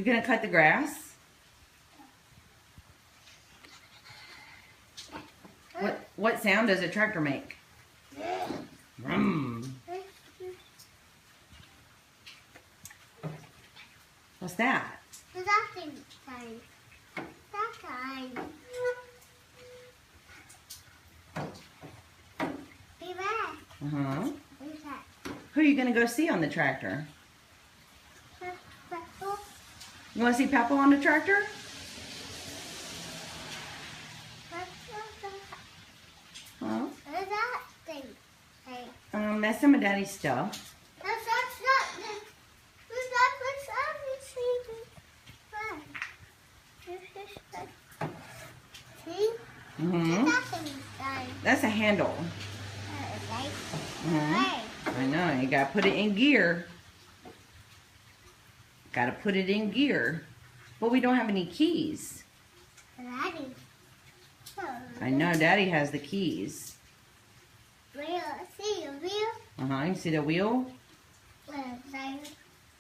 gonna cut the grass? What sound does a tractor make? Vroom. What's that? That time. That time. Be back. Uh-huh. Be back. Who are you gonna go see on the tractor? You wanna see Papa on the tractor? Huh? What is that thing? Hey. That's some of Daddy's stuff. That's not the. Who's that? See? Mm-hmm. What's that thing? That's a handle. I know, you gotta put it in gear. Gotta put it in gear. But we don't have any keys. Daddy. I know, Daddy has the keys. Wheel. See the wheel? Uh-huh, you see the wheel? That's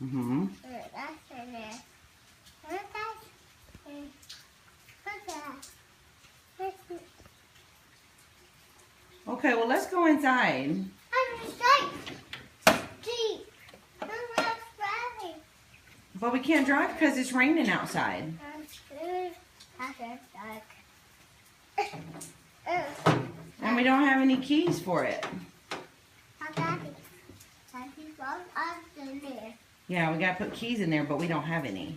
Mm-hmm. in there. What's that? What's that? Okay, well, let's go inside. I'm safe. Gee. I'm not ready. But we can't drive because it's raining outside. And we don't have any keys for it. Yeah, we gotta put keys in there, but we don't have any.